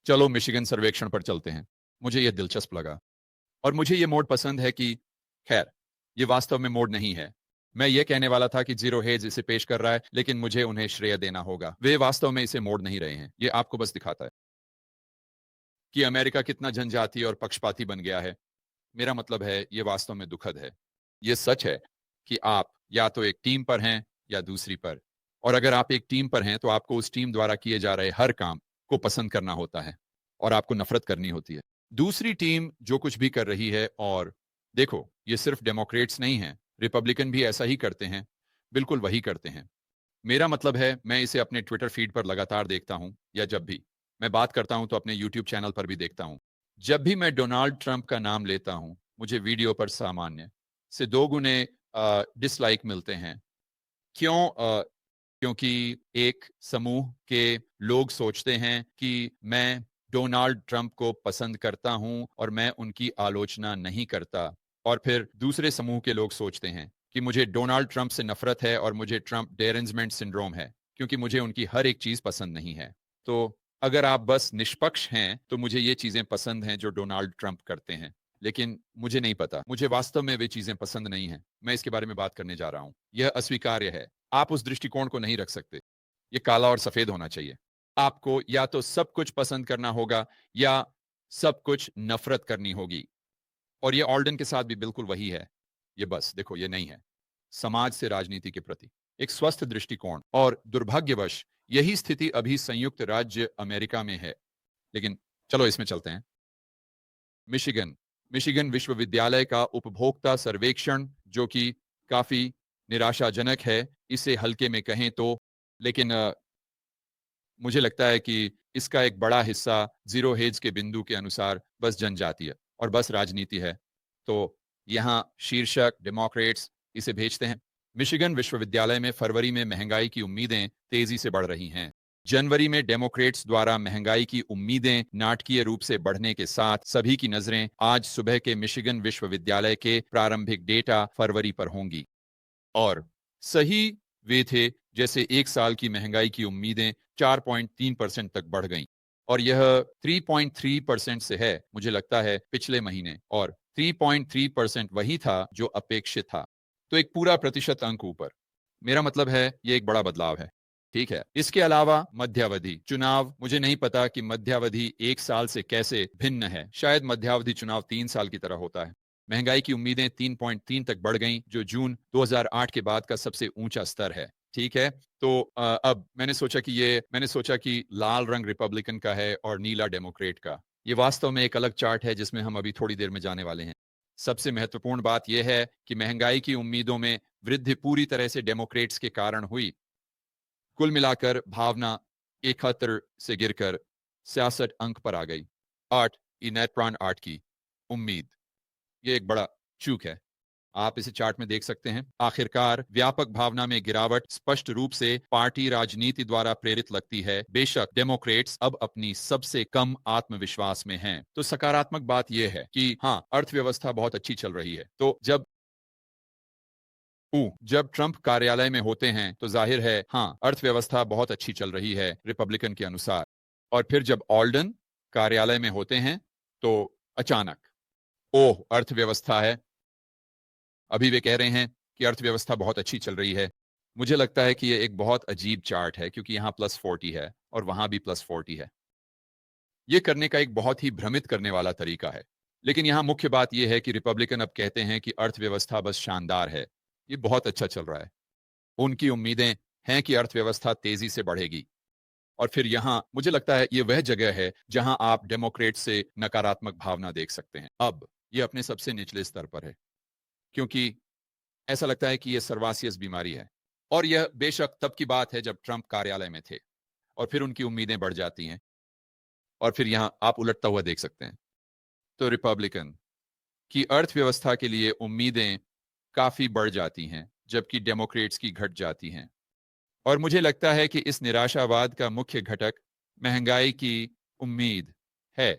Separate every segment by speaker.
Speaker 1: चलो मिशिगन सर्वेक्षण पर चलते हैं। मुझे यह दिलचस्प लगा और मुझे ये मोड पसंद है कि खैर ये वास्तव में मोड नहीं है। मैं ये कहने वाला था कि जीरो हेज इसे पेश कर रहा है, लेकिन मुझे उन्हें श्रेय देना होगा। वे वास्तव में इसे मोड़ नहीं रहे हैं। ये आपको बस दिखाता है कि अमेरिका कितना जनजातीय और पक्षपाती बन गया है। मेरा मतलब है ये वास्तव में दुखद है। ये सच है कि आप या तो एक टीम पर हैं या दूसरी पर, और अगर आप एक टीम पर हैं तो आपको उस टीम द्वारा किए जा रहे हर काम को पसंद करना होता है और आपको नफरत करनी होती है दूसरी टीम जो कुछ भी कर रही है। और देखो, ये सिर्फ डेमोक्रेट्स नहीं हैं, रिपब्लिकन भी ऐसा ही करते हैं, बिल्कुल वही करते हैं। मेरा मतलब है मैं इसे अपने ट्विटर फीड पर लगातार देखता हूं, या जब भी मैं बात करता हूं तो अपने यूट्यूब चैनल पर भी देखता हूं। जब भी मैं डोनाल्ड ट्रंप का नाम लेता हूं, मुझे वीडियो पर सामान्य से 2 गुने डिसलाइक मिलते हैं। क्यों? क्योंकि एक समूह के लोग सोचते हैं कि मैं डोनाल्ड ट्रंप को पसंद करता हूं और मैं उनकी आलोचना नहीं करता, और फिर दूसरे समूह के लोग सोचते हैं कि मुझे डोनाल्ड ट्रंप से नफरत है और मुझे ट्रंप डेरेंजमेंट सिंड्रोम है, क्योंकि मुझे उनकी हर एक चीज पसंद नहीं है। तो अगर आप बस निष्पक्ष हैं तो मुझे ये चीजें पसंद हैं जो डोनाल्ड ट्रंप करते हैं, लेकिन मुझे नहीं पता, मुझे वास्तव में वे चीजें पसंद नहीं हैं। मैं इसके बारे में बात करने जा रहा हूं। यह अस्वीकार्य है। आप उस दृष्टिकोण को नहीं रख सकते। ये काला और सफेद होना चाहिए। आपको या तो सब कुछ पसंद करना होगा या सब कुछ नफरत करनी होगी। और ये ऑल्डन के साथ भी बिल्कुल वही है। ये बस देखो, ये नहीं है समाज से राजनीति के प्रति एक स्वस्थ दृष्टिकोण। और दुर्भाग्यवश यही स्थिति अभी संयुक्त राज्य अमेरिका में है। लेकिन चलो इसमें चलते हैं। मिशिगन मिशिगन विश्वविद्यालय का उपभोक्ता सर्वेक्षण, जो कि काफी निराशाजनक है, इसे हल्के में कहें तो। लेकिन मुझे लगता है कि इसका एक बड़ा हिस्सा जीरो हेज के बिंदु के अनुसार बस जनजातीय और बस राजनीति है। तो यहाँ शीर्षक डेमोक्रेट्स इसे भेजते हैं। मिशिगन विश्वविद्यालय में फरवरी में महंगाई की उम्मीदें तेजी से बढ़ रही हैं। जनवरी में डेमोक्रेट्स द्वारा महंगाई की उम्मीदें नाटकीय रूप से बढ़ने के साथ सभी की नजरें आज सुबह के मिशिगन विश्वविद्यालय के प्रारंभिक डेटा फरवरी पर होंगी। और सही वे थे जैसे एक साल की महंगाई की उम्मीदें 4.3% तक बढ़ गईं, और यह 3.3% से है मुझे लगता है पिछले महीने, और 3.3% वही था जो अपेक्षित था। तो एक पूरा प्रतिशत अंक ऊपर। मेरा मतलब है ये एक बड़ा बदलाव है। ठीक है, इसके अलावा मध्यावधि चुनाव, मुझे नहीं पता कि मध्यावधि एक साल से कैसे भिन्न है। शायद मध्यावधि चुनाव 3 साल की तरह होता है। महंगाई की उम्मीदें 3.3 तक बढ़ गईं, जो जून 2008 के बाद का सबसे ऊंचा स्तर है। ठीक है, तो अब मैंने सोचा कि लाल रंग रिपब्लिकन का है और नीला डेमोक्रेट का। ये वास्तव में एक अलग चार्ट है जिसमें हम अभी थोड़ी देर में जाने वाले हैं। सबसे महत्वपूर्ण बात यह है कि महंगाई की उम्मीदों में वृद्धि पूरी तरह से डेमोक्रेट्स के कारण हुई। कुल मिलाकर भावना 71 से गिरकर 66 अंक पर आ गई। 8 इनेट्रॉन 8 की उम्मीद, ये एक बड़ा चूक है। आप इसे चार्ट में देख सकते हैं। आखिरकार व्यापक भावना में गिरावट स्पष्ट रूप से पार्टी राजनीति द्वारा प्रेरित लगती है। बेशक डेमोक्रेट्स अब अपनी सबसे कम आत्मविश्वास में हैं। तो सकारात्मक बात यह है कि हाँ, अर्थव्यवस्था बहुत अच्छी चल रही है। तो जब ट्रंप कार्यालय में होते हैं तो जाहिर है हाँ, अर्थव्यवस्था बहुत अच्छी चल रही है रिपब्लिकन के अनुसार। और फिर जब ऑल्डन कार्यालय में होते हैं तो अचानक ओह, अर्थव्यवस्था है। अभी वे कह रहे हैं कि अर्थव्यवस्था बहुत अच्छी चल रही है। मुझे लगता है कि ये एक बहुत अजीब चार्ट है, क्योंकि यहाँ +40 है और वहां भी +40 है। ये करने का एक बहुत ही भ्रमित करने वाला तरीका है। लेकिन यहाँ मुख्य बात यह है कि रिपब्लिकन अब कहते हैं कि अर्थव्यवस्था बस शानदार है, ये बहुत अच्छा चल रहा है। उनकी उम्मीदें हैं कि अर्थव्यवस्था तेजी से बढ़ेगी। और फिर यहाँ मुझे लगता है ये वह जगह है जहां आप डेमोक्रेट से नकारात्मक भावना देख सकते हैं। अब ये अपने सबसे निचले स्तर पर है, क्योंकि ऐसा लगता है कि यह सर्वासियस बीमारी है। और यह बेशक तब की बात है जब ट्रंप कार्यालय में थे, और फिर उनकी उम्मीदें बढ़ जाती हैं, और फिर यहां आप उलटता हुआ देख सकते हैं। तो रिपब्लिकन की अर्थव्यवस्था के लिए उम्मीदें काफी बढ़ जाती हैं, जबकि डेमोक्रेट्स की घट जाती हैं। और मुझे लगता है कि इस निराशावाद का मुख्य घटक महंगाई की उम्मीद है।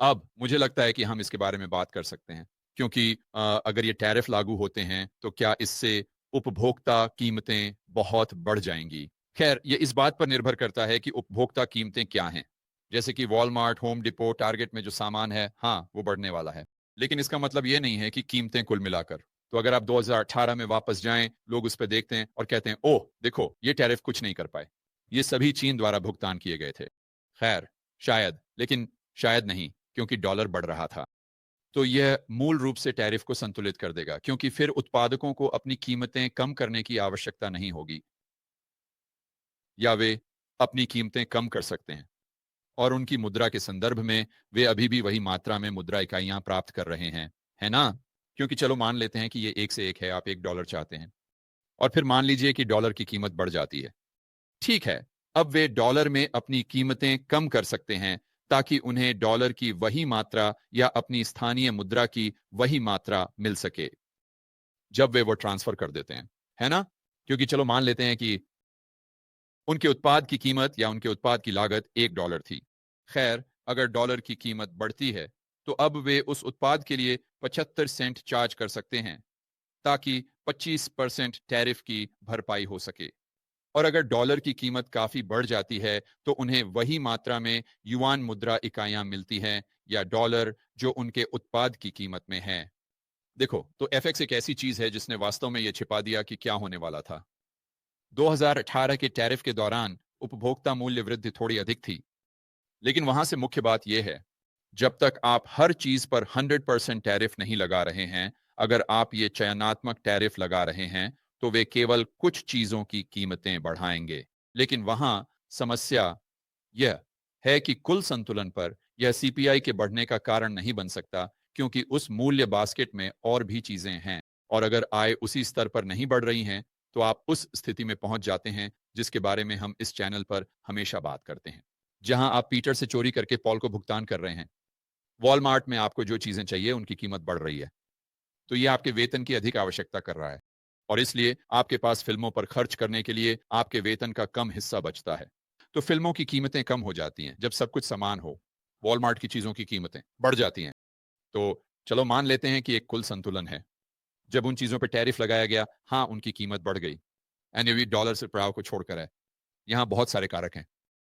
Speaker 1: अब मुझे लगता है कि हम इसके बारे में बात कर सकते हैं, क्योंकि अगर ये टैरिफ लागू होते हैं तो क्या इससे उपभोक्ता कीमतें बहुत बढ़ जाएंगी। खैर, ये इस बात पर निर्भर करता है कि उपभोक्ता कीमतें क्या हैं। जैसे कि वॉलमार्ट, होम डिपो, टारगेट में जो सामान है, हाँ, वो बढ़ने वाला है। लेकिन इसका मतलब ये नहीं है कि कीमतें कुल मिलाकर। तो अगर आप 2018 में वापस जाएं, लोग उस पर देखते हैं और कहते हैं, ओह देखो, ये टैरिफ कुछ नहीं कर पाए, ये सभी चीन द्वारा भुगतान किए गए थे। खैर, शायद, लेकिन शायद नहीं, क्योंकि डॉलर बढ़ रहा था। तो यह मूल रूप से टैरिफ को संतुलित कर देगा, क्योंकि फिर उत्पादकों को अपनी कीमतें कम करने की आवश्यकता नहीं होगी, या वे अपनी कीमतें कम कर सकते हैं। और उनकी मुद्रा के संदर्भ में वे अभी भी वही मात्रा में मुद्रा इकाइयां प्राप्त कर रहे हैं, है ना? क्योंकि चलो मान लेते हैं कि ये एक से एक है, आप $1 चाहते हैं, और फिर मान लीजिए कि डॉलर की कीमत बढ़ जाती है। ठीक है, अब वे डॉलर में अपनी कीमतें कम कर सकते हैं, ताकि उन्हें डॉलर की वही मात्रा या अपनी स्थानीय मुद्रा की वही मात्रा मिल सके जब वे वो ट्रांसफर कर देते हैं, है ना? क्योंकि चलो मान लेते हैं कि उनके उत्पाद की कीमत या उनके उत्पाद की लागत $1 थी। खैर, अगर डॉलर की कीमत बढ़ती है, तो अब वे उस उत्पाद के लिए 75 सेंट चार्ज कर सकते हैं, ताकि 25% टैरिफ की भरपाई हो सके। और अगर डॉलर की कीमत काफी बढ़ जाती है, तो उन्हें वही मात्रा में युआन मुद्रा इकाइयां मिलती हैं, या डॉलर जो उनके उत्पाद की कीमत में है। देखो, तो एफएक्स एक ऐसी चीज है जिसने वास्तव में यह छिपा दिया कि क्या होने वाला था। 2018 के टैरिफ के दौरान उपभोक्ता मूल्य वृद्धि थोड़ी अधिक थी, लेकिन वहां से मुख्य बात यह है, जब तक आप हर चीज पर 100% टैरिफ नहीं लगा रहे हैं, अगर आप ये चयनात्मक टैरिफ लगा रहे हैं, तो वे केवल कुछ चीजों की कीमतें बढ़ाएंगे। लेकिन वहां समस्या यह है कि कुल संतुलन पर यह सीपीआई के बढ़ने का कारण नहीं बन सकता, क्योंकि उस मूल्य बास्केट में और भी चीजें हैं। और अगर आय उसी स्तर पर नहीं बढ़ रही हैं, तो आप उस स्थिति में पहुंच जाते हैं जिसके बारे में हम इस चैनल पर हमेशा बात करते हैं, जहां आप पीटर से चोरी करके पॉल को भुगतान कर रहे हैं। वॉलमार्ट में आपको जो चीजें चाहिए उनकी कीमत बढ़ रही है, तो ये आपके वेतन की अधिक आवश्यकता कर रहा है, और इसलिए आपके पास फिल्मों पर खर्च करने के लिए आपके वेतन का कम हिस्सा बचता है। तो फिल्मों की कीमतें कम हो जाती हैं जब सब कुछ समान हो। वॉलमार्ट की चीजों की कीमतें बढ़ जाती हैं। तो चलो मान लेते हैं कि एक कुल संतुलन है। जब उन चीजों पर टैरिफ लगाया गया, हाँ, उनकी कीमत बढ़ गई। एनएवी डॉलर से प्रभाव को छोड़कर है। यहां बहुत सारे कारक हैं।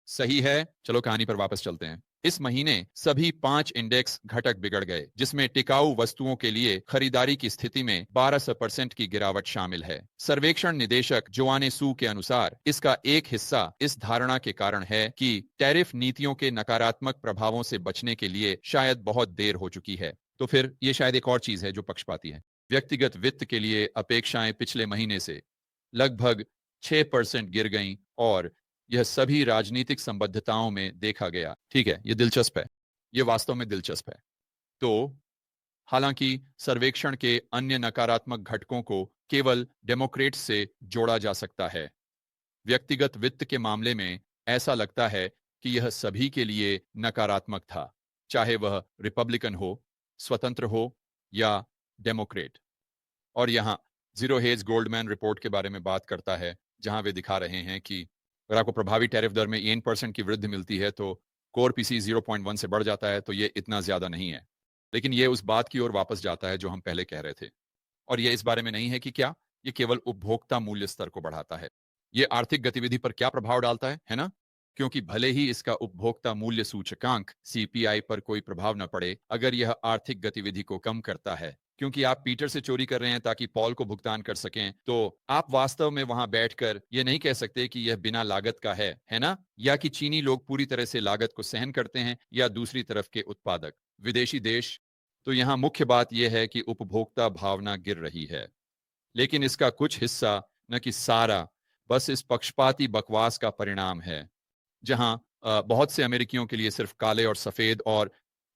Speaker 1: सही है, चलो कहानी पर वापस चलते हैं। इस महीने सभी 5 इंडेक्स घटक बिगड़ गए, जिसमें टिकाऊ वस्तुओं के लिए खरीदारी की स्थिति में 1200% की गिरावट शामिल है। सर्वेक्षण निदेशक जोआने सू के अनुसार इसका एक हिस्सा इस धारणा के कारण है कि टैरिफ नीतियों के नकारात्मक प्रभावों से बचने के लिए शायद बहुत देर हो चुकी है। तो फिर ये शायद एक और चीज है जो पक्षपाती है। व्यक्तिगत वित्त के लिए अपेक्षाएं पिछले महीने से लगभग 6% गिर गईं, और यह सभी राजनीतिक संबद्धताओं में देखा गया। ठीक है, यह दिलचस्प है, यह वास्तव में दिलचस्प है। तो हालांकि सर्वेक्षण के अन्य नकारात्मक घटकों को केवल डेमोक्रेट्स से जोड़ा जा सकता है, व्यक्तिगत वित्त के मामले में ऐसा लगता है कि यह सभी के लिए नकारात्मक था, चाहे वह रिपब्लिकन हो, स्वतंत्र हो, या डेमोक्रेट। और यहाँ जीरो हेज गोल्डमैन रिपोर्ट के बारे में बात करता है, जहां वे दिखा रहे हैं कि अगर आपको प्रभावी टैरिफ दर में 1% की वृद्धि मिलती है, तो कोर पीसी 0.1 से बढ़ जाता है, तो ये इतना ज्यादा नहीं है। लेकिन ये उस बात की ओर वापस जाता है जो हम पहले कह रहे थे, और ये इस बारे में नहीं है कि क्या ये केवल उपभोक्ता मूल्य स्तर को बढ़ाता है। ये आर्थिक गतिविधि पर क्या प्रभाव डालता है ना? क्योंकि भले ही इसका उपभोक्ता मूल्य सूचकांक सीपीआई पर कोई प्रभाव न पड़े, अगर यह आर्थिक गतिविधि को कम करता है, क्योंकि आप पीटर से चोरी कर रहे हैं ताकि पॉल को भुगतान कर सकें, तो आप वास्तव में वहां बैठकर यह नहीं कह सकते कि यह बिना लागत का है ना? या कि चीनी लोग पूरी तरह से लागत को सहन करते हैं, या दूसरी तरफ के उत्पादक विदेशी देश। तो यहां मुख्य बात यह है कि उपभोक्ता भावना गिर रही है, लेकिन इसका कुछ हिस्सा, न कि सारा, बस इस पक्षपाती बकवास का परिणाम है, जहां बहुत से अमेरिकियों के लिए सिर्फ काले और सफेद और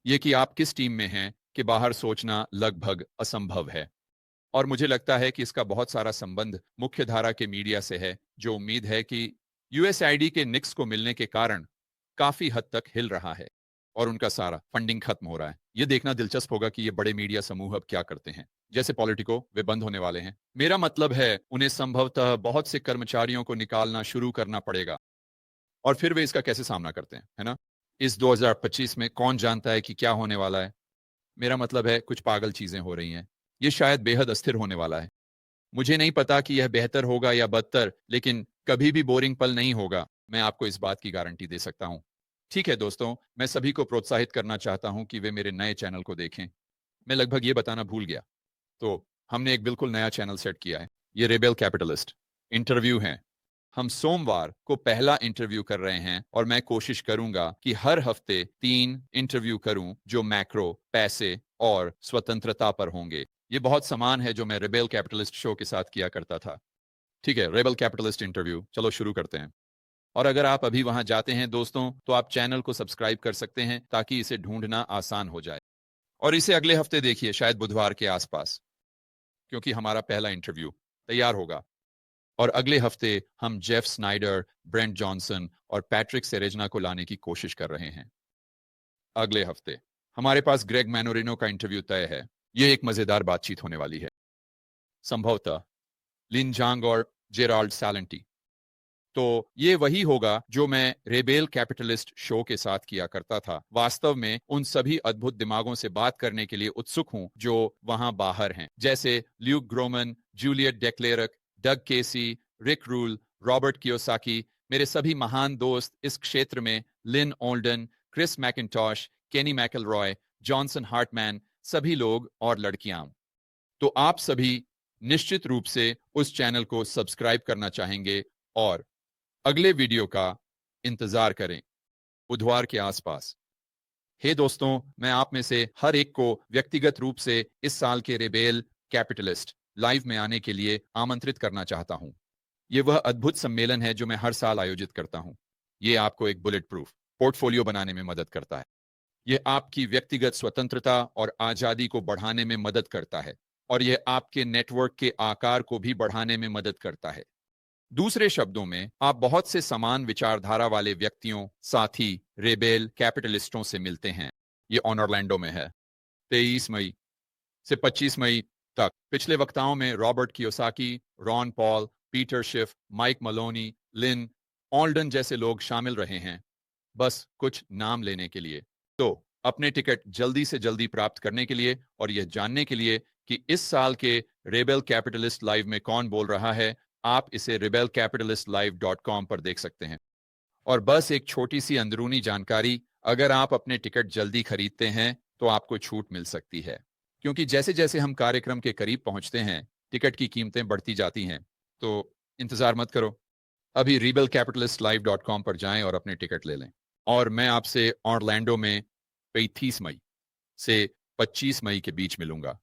Speaker 1: ये कि आप किस टीम में हैं के बाहर सोचना लगभग असंभव है। और मुझे लगता है कि इसका बहुत सारा संबंध मुख्यधारा के मीडिया से है, जो उम्मीद है कि यूएसआईडी के निक्स को मिलने के कारण काफी हद तक हिल रहा है, और उनका सारा फंडिंग खत्म हो रहा है। यह देखना दिलचस्प होगा कि ये बड़े मीडिया समूह अब क्या करते हैं। जैसे पॉलिटिको, वे बंद होने वाले हैं। मेरा मतलब है, उन्हें संभवतः बहुत से कर्मचारियों को निकालना शुरू करना पड़ेगा, और फिर वे इसका कैसे सामना करते हैं, है ना? इस 2025 में कौन जानता है कि क्या होने वाला है? मेरा मतलब है, कुछ पागल चीजें हो रही हैं। ये शायद बेहद अस्थिर होने वाला है। मुझे नहीं पता कि यह बेहतर होगा या बदतर, लेकिन कभी भी बोरिंग पल नहीं होगा, मैं आपको इस बात की गारंटी दे सकता हूं। ठीक है दोस्तों, मैं सभी को प्रोत्साहित करना चाहता हूं कि वे मेरे नए चैनल को देखें। मैं लगभग ये बताना भूल गया। तो हमने एक बिल्कुल नया चैनल सेट किया है। ये रेबेल कैपिटलिस्ट इंटरव्यू है। हम सोमवार को पहला इंटरव्यू कर रहे हैं और मैं कोशिश करूंगा कि हर हफ्ते 3 इंटरव्यू करूं जो मैक्रो, पैसे और स्वतंत्रता पर होंगे। ये बहुत समान है जो मैं रेबेल कैपिटलिस्ट शो के साथ किया करता था। ठीक है, रेबेल कैपिटलिस्ट इंटरव्यू, चलो शुरू करते हैं। और अगर आप अभी वहां जाते हैं दोस्तों, तो आप चैनल को सब्सक्राइब कर सकते हैं ताकि इसे ढूंढना आसान हो जाए। और इसे अगले हफ्ते देखिए, शायद बुधवार के आसपास, क्योंकि हमारा पहला इंटरव्यू तैयार होगा। और अगले हफ्ते हम जेफ स्नाइडर, ब्रेंट जॉनसन और पैट्रिक सेरेजना को लाने की कोशिश कर रहे हैं। अगले हफ्ते हमारे पास ग्रेग मैनोरिनो का इंटरव्यू तय है। यह एक मजेदार बातचीत होने वाली है। संभवतः लिन जांग और जेराल्ड सैलेंटी। तो ये वही होगा जो मैं रेबेल कैपिटलिस्ट शो के साथ किया करता था। वास्तव में उन सभी अद्भुत दिमागों से बात करने के लिए उत्सुक हूं जो वहां बाहर हैं, जैसे ल्यूक ग्रोमन, जूलियट डेक्लेरक, डग केसी, रिक रूल, रॉबर्ट कियोसाकी, मेरे सभी महान दोस्त इस क्षेत्र में, लिन ओल्डन, क्रिस मैकिन्टॉश, केनी मैकलरॉय, जॉनसन हार्टमैन, सभी लोग और लड़कियां। तो आप सभी निश्चित रूप से उस चैनल को सब्सक्राइब करना चाहेंगे और अगले वीडियो का इंतजार करें बुधवार के आसपास। हे दोस्तों, मैं आप में से हर एक को व्यक्तिगत रूप से इस साल के रेबेल कैपिटलिस्ट लाइव में आने के लिए आमंत्रित करना चाहता हूं। यह वह अद्भुत सम्मेलन है जो मैं हर साल आयोजित करता हूं। यह आपको एक बुलेट प्रूफ पोर्टफोलियो बनाने में मदद करता है। यह आपकी व्यक्तिगत स्वतंत्रता और आजादी को बढ़ाने में मदद करता है और यह आपके नेटवर्क के आकार को भी बढ़ाने में मदद करता है। दूसरे शब्दों में, आप बहुत से समान विचारधारा वाले व्यक्तियों, साथी, रेबेल कैपिटलिस्टों से मिलते हैं। ये ऑर्लैंडो में है, 23 मई से 25 मई तक। पिछले वक्ताओं में Robert Kiyosaki, Ron Paul, Peter Schiff, Mike Maloney, Lynn Alden जैसे लोग शामिल रहे हैं, बस कुछ नाम लेने के लिए। तो अपने टिकट जल्दी से जल्दी प्राप्त करने के लिए और यह जानने के लिए कि इस साल के रेबेल कैपिटलिस्ट लाइव में कौन बोल रहा है, आप इसे rebelcapitalistlive.com पर देख सकते हैं। और बस एक छोटी सी अंदरूनी जानकारी, अगर आप अपने टिकट जल्दी खरीदते हैं तो आपको छूट मिल सकती है, क्योंकि जैसे जैसे हम कार्यक्रम के करीब पहुंचते हैं, टिकट की कीमतें बढ़ती जाती हैं। तो इंतजार मत करो, अभी rebelcapitalistlive.com पर जाएं और अपने टिकट ले लें। और मैं आपसे ऑरलैंडो में 35 मई से 25 मई के बीच मिलूंगा।